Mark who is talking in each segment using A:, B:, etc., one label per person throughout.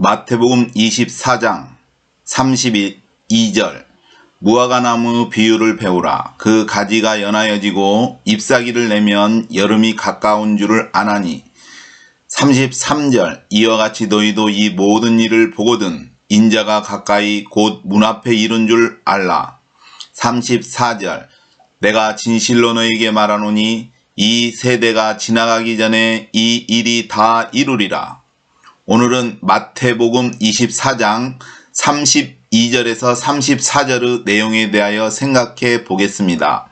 A: 마태복음 24장 32절 무화과나무 비유를 배우라. 그 가지가 연하여지고 잎사귀를 내면 여름이 가까운 줄을 아나니. 33절 이와 같이 너희도 이 모든 일을 보거든 인자가 가까이 곧 문 앞에 이른 줄 알라. 34절 내가 진실로 너에게 말하노니 이 세대가 지나가기 전에 이 일이 다 이루리라. 오늘은 마태복음 24장 32절에서 34절의 내용에 대하여 생각해 보겠습니다.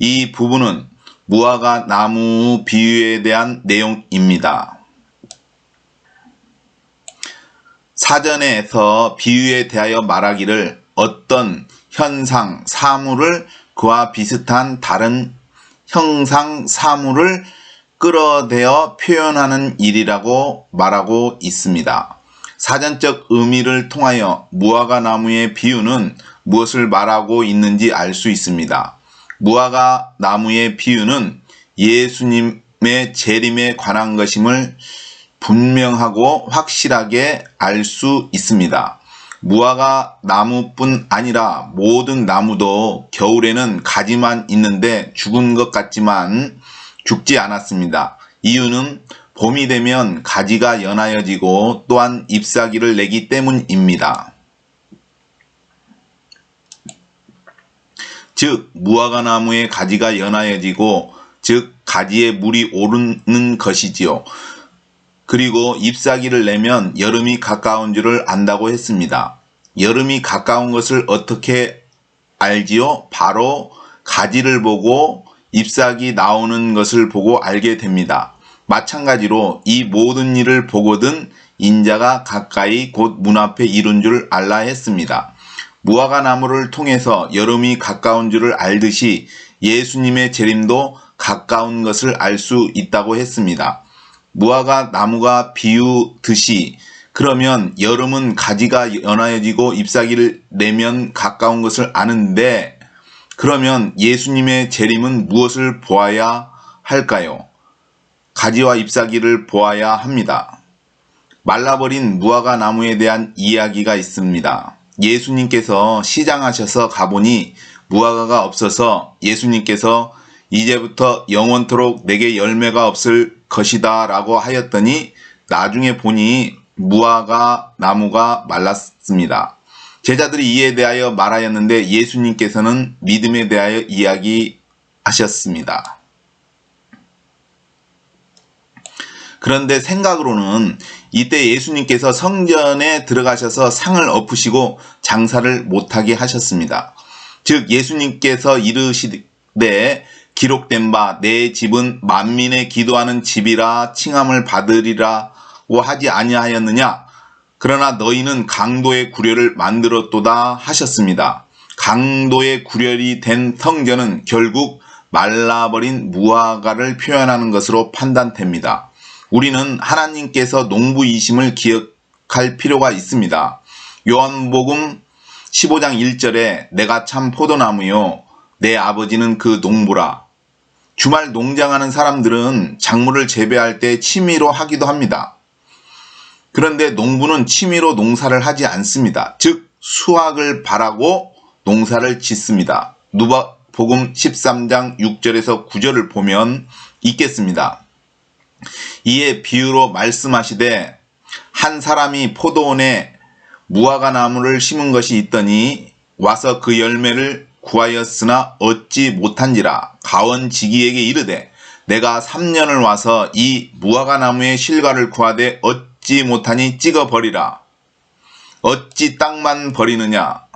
A: 이 부분은 무화과 나무 비유에 대한 내용입니다. 사전에서 비유에 대하여 말하기를 어떤 현상, 사물을 그와 비슷한 다른 형상, 사물을 끌어대어 표현하는 일이라고 말하고 있습니다. 사전적 의미를 통하여 무화과 나무의 비유는 무엇을 말하고 있는지 알 수 있습니다. 무화과 나무의 비유는 예수님의 재림에 관한 것임을 분명하고 확실하게 알 수 있습니다. 무화과 나무뿐 아니라 모든 나무도 겨울에는 가지만 있는데 죽은 것 같지만 죽지 않았습니다. 이유는 봄이 되면 가지가 연하여지고 또한 잎사귀를 내기 때문입니다. 즉 무화과 나무의 가지가 연하여지고 즉 가지에 물이 오르는 것이지요. 그리고 잎사귀를 내면 여름이 가까운 줄을 안다고 했습니다. 여름이 가까운 것을 어떻게 알지요? 바로 가지를 보고 잎사귀 나오는 것을 보고 알게 됩니다. 마찬가지로 이 모든 일을 보거든 인자가 가까이 곧 문 앞에 이른 줄 알라 했습니다. 무화과 나무를 통해서 여름이 가까운 줄을 알듯이 예수님의 재림도 가까운 것을 알 수 있다고 했습니다. 무화과 나무가 비유듯이 그러면 여름은 가지가 연하여지고 잎사귀를 내면 가까운 것을 아는데 그러면 예수님의 재림은 무엇을 보아야 할까요? 가지와 잎사귀를 보아야 합니다. 말라버린 무화과 나무에 대한 이야기가 있습니다. 예수님께서 시장하셔서 가보니 무화과가 없어서 예수님께서 이제부터 영원토록 내게 열매가 없을 것이다 라고 하였더니 나중에 보니 무화과 나무가 말랐습니다. 제자들이 이에 대하여 말하였는데 예수님께서는 믿음에 대하여 이야기하셨습니다. 그런데 생각으로는 이때 예수님께서 성전에 들어가셔서 상을 엎으시고 장사를 못하게 하셨습니다. 즉 예수님께서 이르시되 기록된 바 내 집은 만민의 기도하는 집이라 칭함을 받으리라고 하지 아니하였느냐? 그러나 너희는 강도의 구려를 만들었도다 하셨습니다. 강도의 구려이 된 성전은 결국 말라버린 무화과를 표현하는 것으로 판단됩니다. 우리는 하나님께서 농부이심을 기억할 필요가 있습니다. 요한복음 15장 1절에 내가 참 포도나무요 내 아버지는 그 농부라. 주말 농장하는 사람들은 작물을 재배할 때 취미로 하기도 합니다. 그런데 농부는 취미로 농사를 하지 않습니다. 즉 수확을 바라고 농사를 짓습니다. 누가복음 13장 6절에서 9절을 보면 있겠습니다. 이에 비유로 말씀하시되 한 사람이 포도원에 무화과 나무를 심은 것이 있더니 와서 그 열매를 구하였으나 얻지 못한지라. 가원지기에게 이르되 내가 3년을 와서 이 무화과 나무의 실과를 구하되 얻지 못하니 찍어 버리라. 어찌 땅만 버리느냐?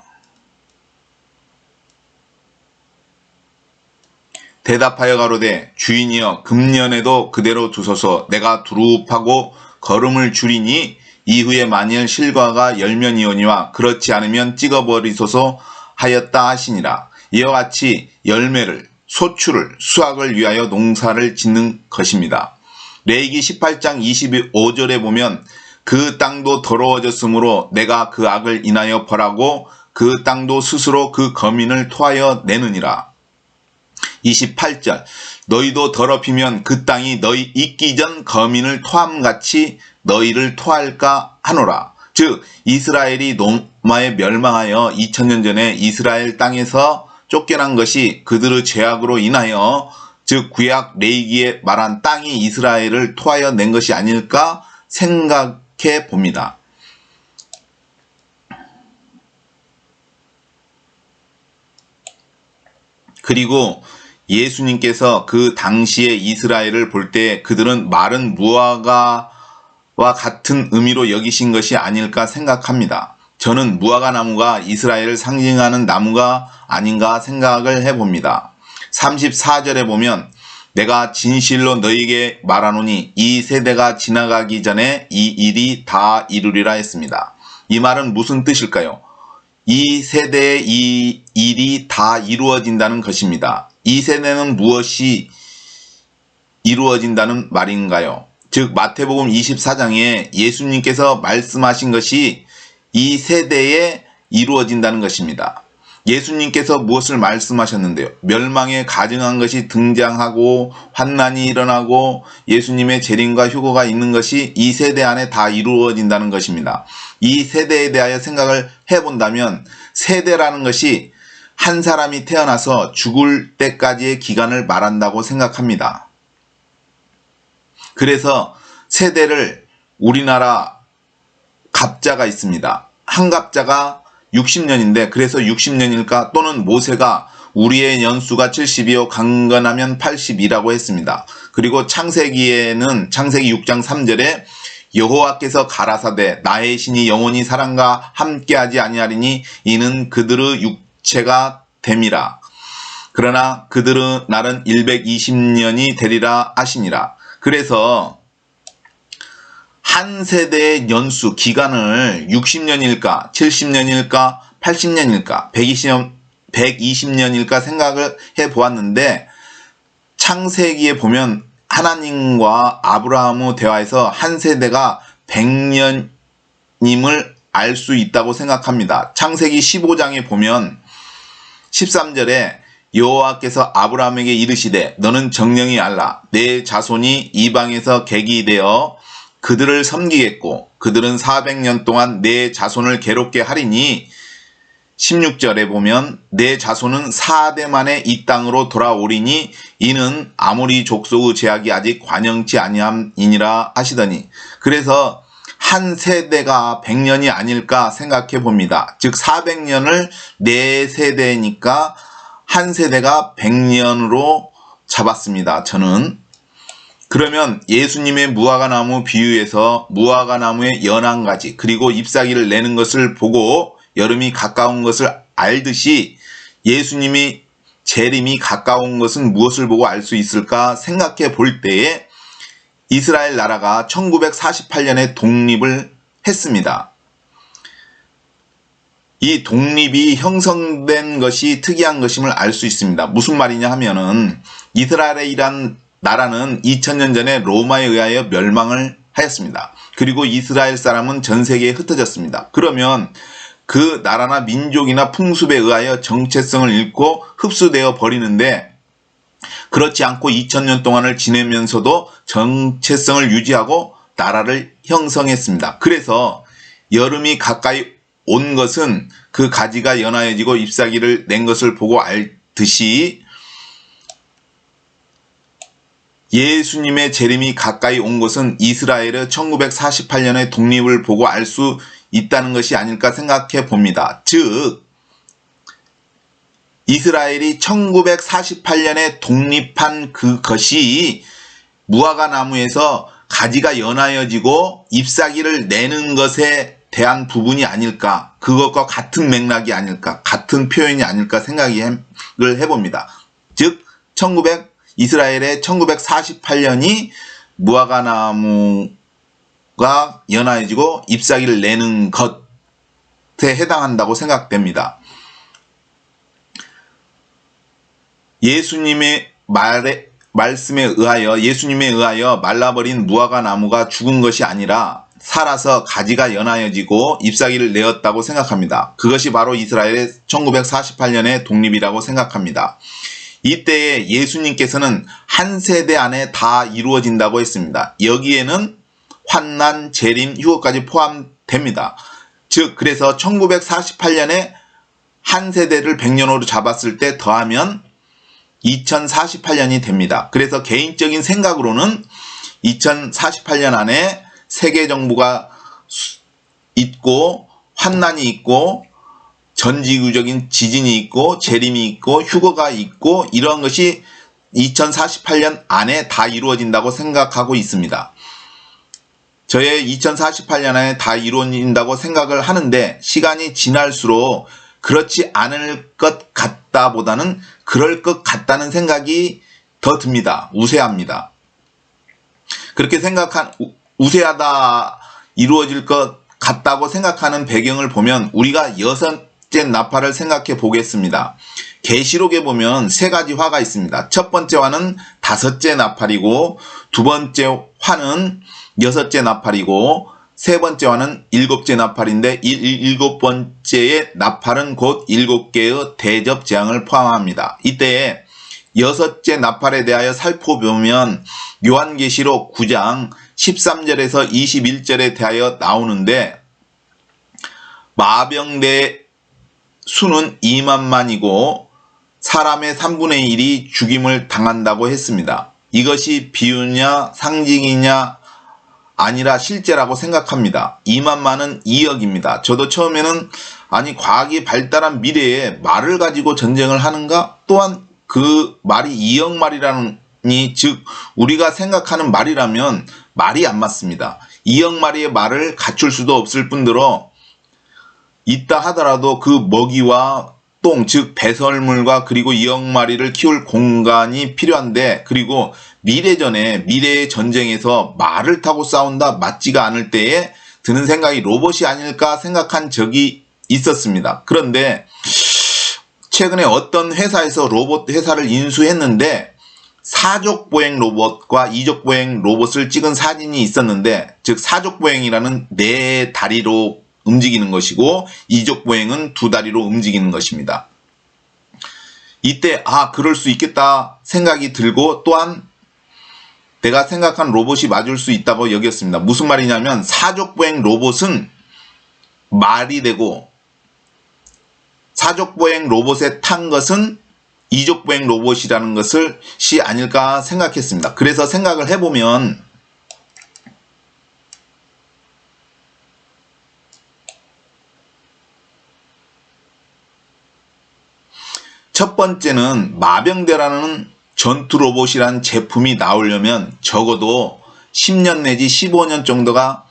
A: 대답하여 가로되 주인이여 금년에도 그대로 두소서. 내가 두릅하고 거름을 줄이니 이후에 만일 실과가 열면이오니와 그렇지 않으면 찍어버리소서 하였다 하시니라. 이와 같이 열매를 소출을 수확을 위하여 농사를 짓는 것입니다. 레위기 18장 25절에 보면 그 땅도 더러워졌으므로 내가 그 악을 인하여 벌하고 그 땅도 스스로 그 거민을 토하여 내느니라. 28절 너희도 더럽히면 그 땅이 너희 있기 전 거민을 토함같이 너희를 토할까 하노라. 즉 이스라엘이 로마에 멸망하여 2000년 전에 이스라엘 땅에서 쫓겨난 것이 그들의 죄악으로 인하여 즉 구약 레위기에 말한 땅이 이스라엘을 토하여 낸 것이 아닐까 생각해 봅니다. 그리고 예수님께서 그 당시에 이스라엘을 볼 때 그들은 마른 무화과와 같은 의미로 여기신 것이 아닐까 생각합니다. 저는 무화과 나무가 이스라엘을 상징하는 나무가 아닌가 생각을 해봅니다. 34절에 보면 내가 진실로 너희에게 말하노니 이 세대가 지나가기 전에 이 일이 다 이루리라 했습니다. 이 말은 무슨 뜻일까요? 이 세대의 이 일이 다 이루어진다는 것입니다. 이 세대는 무엇이 이루어진다는 말인가요? 즉 마태복음 24장에 예수님께서 말씀하신 것이 이 세대에 이루어진다는 것입니다. 예수님께서 무엇을 말씀하셨는데요? 멸망에 가증한 것이 등장하고 환난이 일어나고 예수님의 재림과 휴거가 있는 것이 이 세대 안에 다 이루어진다는 것입니다. 이 세대에 대하여 생각을 해본다면 세대라는 것이 한 사람이 태어나서 죽을 때까지의 기간을 말한다고 생각합니다. 그래서 세대를 우리나라 갑자가 있습니다. 한 갑자가 60년인데 그래서 60년일까 또는 모세가 우리의 연수가 70이요 강건하면 80이라고 했습니다. 그리고 창세기에는 창세기 6장 3절에 여호와께서 가라사대 나의 신이 영원히 사람과 함께하지 아니하리니 이는 그들의 육체가 됨이라. 그러나 그들은 날은 120년이 되리라 하시니라. 그래서 한 세대의 연수, 기간을 60년일까, 70년일까, 80년일까, 120년일까 생각을 해보았는데 창세기에 보면 하나님과 아브라함의 대화에서 한 세대가 100년임을 알 수 있다고 생각합니다. 창세기 15장에 보면 13절에 여호와께서 아브라함에게 이르시되 너는 정령이 알라 내 자손이 이방에서 객이 되어 그들을 섬기겠고 그들은 400년 동안 내 자손을 괴롭게 하리니 16절에 보면 내 자손은 4대 만에 이 땅으로 돌아오리니 이는 아모리 족속의 제약이 아직 관영치 아니함이니라 하시더니 그래서 한 세대가 100년이 아닐까 생각해 봅니다. 즉 400년을 네 세대니까 한 세대가 100년으로 잡았습니다. 저는 그러면 예수님의 무화과나무 비유에서 무화과나무의 연한 가지 그리고 잎사귀를 내는 것을 보고 여름이 가까운 것을 알듯이 예수님이 재림이 가까운 것은 무엇을 보고 알 수 있을까 생각해 볼 때에 이스라엘 나라가 1948년에 독립을 했습니다. 이 독립이 형성된 것이 특이한 것임을 알 수 있습니다. 무슨 말이냐 하면은 이스라엘이란 나라는 2000년 전에 로마에 의하여 멸망을 하였습니다. 그리고 이스라엘 사람은 전 세계에 흩어졌습니다. 그러면 그 나라나 민족이나 풍습에 의하여 정체성을 잃고 흡수되어 버리는데 그렇지 않고 2000년 동안을 지내면서도 정체성을 유지하고 나라를 형성했습니다. 그래서 여름이 가까이 온 것은 그 가지가 연하여지고 잎사귀를 낸 것을 보고 알듯이 예수님의 재림이 가까이 온 것은 이스라엘의 1948년의 독립을 보고 알 수 있다는 것이 아닐까 생각해 봅니다. 즉 이스라엘이 1948년에 독립한 그것이 무화과 나무에서 가지가 연하여지고 잎사귀를 내는 것에 대한 부분이 아닐까, 그것과 같은 맥락이 아닐까, 같은 표현이 아닐까 생각을 해봅니다. 즉 이스라엘의 1948년이 무화과 나무가 연하여지고 잎사귀를 내는 것에 해당한다고 생각됩니다. 예수님의 말씀에 의하여 말라버린 무화과 나무가 죽은 것이 아니라 살아서 가지가 연하여지고 잎사귀를 내었다고 생각합니다. 그것이 바로 이스라엘의 1948년의 독립이라고 생각합니다. 이때에 예수님께서는 한 세대 안에 다 이루어진다고 했습니다. 여기에는 환난, 재림, 휴거까지 포함됩니다. 즉 그래서 1948년에 한 세대를 100년으로 잡았을 때 더하면 2048년이 됩니다. 그래서 개인적인 생각으로는 2048년 안에 세계 정부가 있고 환난이 있고 전지구적인 지진이 있고 재림이 있고 휴거가 있고 이런 것이 2048년 안에 다 이루어진다고 생각하고 있습니다. 저의 2048년 안에 다 이루어진다고 생각을 하는데 시간이 지날수록 그렇지 않을 것 같다보다는 그럴 것 같다는 생각이 더 듭니다. 우세합니다. 그렇게 우세하다 이루어질 것 같다고 생각하는 배경을 보면 우리가 여섯째 나팔을 생각해 보겠습니다. 계시록에 보면 세 가지 화가 있습니다. 첫 번째 화는 다섯째 나팔이고 두 번째 화는 여섯째 나팔이고 세 번째 화는 일곱째 나팔인데 일곱 번째의 나팔은 곧 일곱 개의 대접 재앙을 포함합니다. 이때에 여섯째 나팔에 대하여 살펴보면 요한계시록 9장 13절에서 21절에 대하여 나오는데 마병대 수는 2만만이고 사람의 3분의 1이 죽임을 당한다고 했습니다. 이것이 비유냐 상징이냐 아니라 실제라고 생각합니다. 2만만은 2억입니다. 저도 처음에는 아니 과학이 발달한 미래에 말을 가지고 전쟁을 하는가? 또한 그 말이 2억 말이라니 즉 우리가 생각하는 말이라면 말이 안 맞습니다. 2억 마리의 말을 갖출 수도 없을 뿐더러 있다 하더라도 그 먹이와 똥, 즉 배설물과 그리고 2억 마리를 키울 공간이 필요한데 그리고 미래의 전쟁에서 말을 타고 싸운다 맞지가 않을 때에 드는 생각이 로봇이 아닐까 생각한 적이 있었습니다. 그런데 최근에 어떤 회사에서 로봇 회사를 인수했는데 사족보행 로봇과 이족보행 로봇을 찍은 사진이 있었는데 즉 사족보행이라는 네 다리로 움직이는 것이고 이족보행은 두 다리로 움직이는 것입니다. 이때 그럴 수 있겠다 생각이 들고 또한 내가 생각한 로봇이 맞을 수 있다고 여겼습니다. 무슨 말이냐면 사족보행 로봇은 말이 되고 사족보행 로봇에 탄 것은 이족보행 로봇이라는 것이 아닐까 생각했습니다. 그래서 생각을 해보면 첫 번째는 마병대라는 전투 로봇이란 제품이 나오려면 적어도 10년 내지 15년 정도가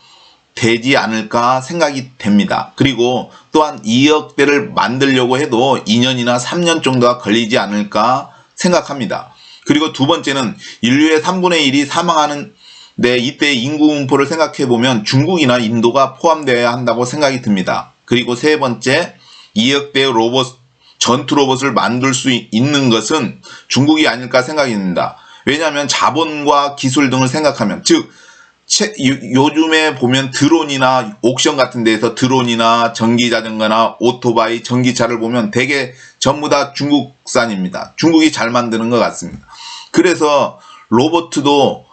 A: 되지 않을까 생각이 됩니다. 그리고 또한 2억 대를 만들려고 해도 2년이나 3년 정도가 걸리지 않을까 생각합니다. 그리고 두 번째는 인류의 3분의 1이 사망하는 이때 인구 분포를 생각해 보면 중국이나 인도가 포함되어야 한다고 생각이 듭니다. 그리고 세 번째 2억 대의 전투 로봇을 만들 수 있는 것은 중국이 아닐까 생각이 듭니다. 왜냐하면 자본과 기술 등을 생각하면 즉 요즘에 보면 드론이나 옥션 같은 데에서 드론이나 전기자전거나 오토바이, 전기차를 보면 대개 전부 다 중국산입니다. 중국이 잘 만드는 것 같습니다. 그래서 로봇도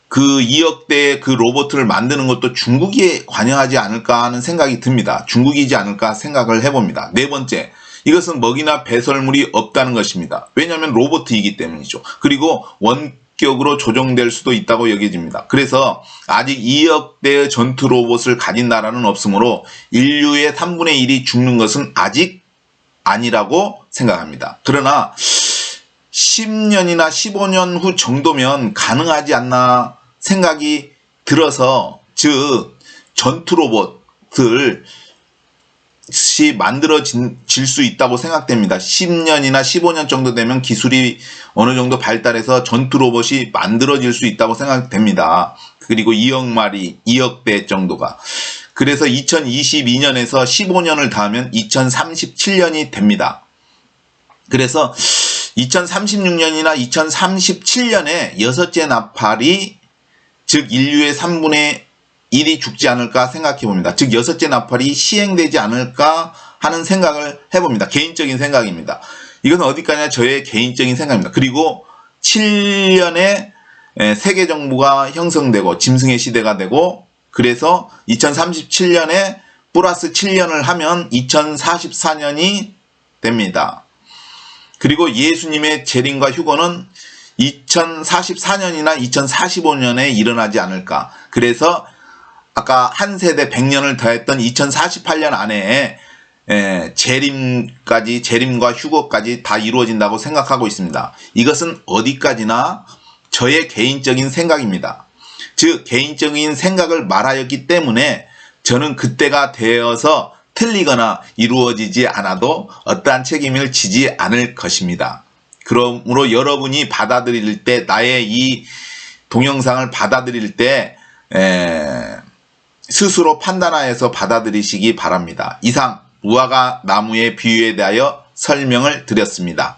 A: 그 2억 대의 그 로봇을 만드는 것도 중국이 관여하지 않을까 하는 생각이 듭니다. 중국이지 않을까 생각을 해봅니다. 네 번째, 이것은 먹이나 배설물이 없다는 것입니다. 왜냐하면 로봇이기 때문이죠. 그리고 원격으로 조정될 수도 있다고 여겨집니다. 그래서 아직 2억 대의 전투 로봇을 가진 나라는 없으므로 인류의 3분의 1이 죽는 것은 아직 아니라고 생각합니다. 그러나 10년이나 15년 후 정도면 가능하지 않나 생각이 들어서 즉 전투 로봇을 만들어질 수 있다고 생각됩니다. 10년이나 15년 정도 되면 기술이 어느 정도 발달해서 전투 로봇이 만들어질 수 있다고 생각됩니다. 그리고 2억 마리, 2억 대 정도가. 그래서 2022년에서 15년을 더하면 2037년이 됩니다. 그래서 2036년이나 2037년에 여섯째 나팔이 즉 인류의 3분의 1이 죽지 않을까 생각해 봅니다. 즉 여섯째 나팔이 시행되지 않을까 하는 생각을 해봅니다. 개인적인 생각입니다. 이건 어디까지나 저의 개인적인 생각입니다. 그리고 7년에 세계 정부가 형성되고 짐승의 시대가 되고, 그래서 2037년에 플러스 7년을 하면 2044년이 됩니다. 그리고 예수님의 재림과 휴거는 2044년이나 2045년에 일어나지 않을까. 그래서 아까 한 세대 100년을 더했던 2048년 안에 재림과 휴거까지 다 이루어진다고 생각하고 있습니다. 이것은 어디까지나 저의 개인적인 생각입니다. 즉 개인적인 생각을 말하였기 때문에 저는 그때가 되어서 틀리거나 이루어지지 않아도 어떠한 책임을 지지 않을 것입니다. 그러므로 여러분이 받아들일 때, 나의 이 동영상을 받아들일 때 스스로 판단하여서 받아들이시기 바랍니다. 이상 무화과 나무의 비유에 대하여 설명을 드렸습니다.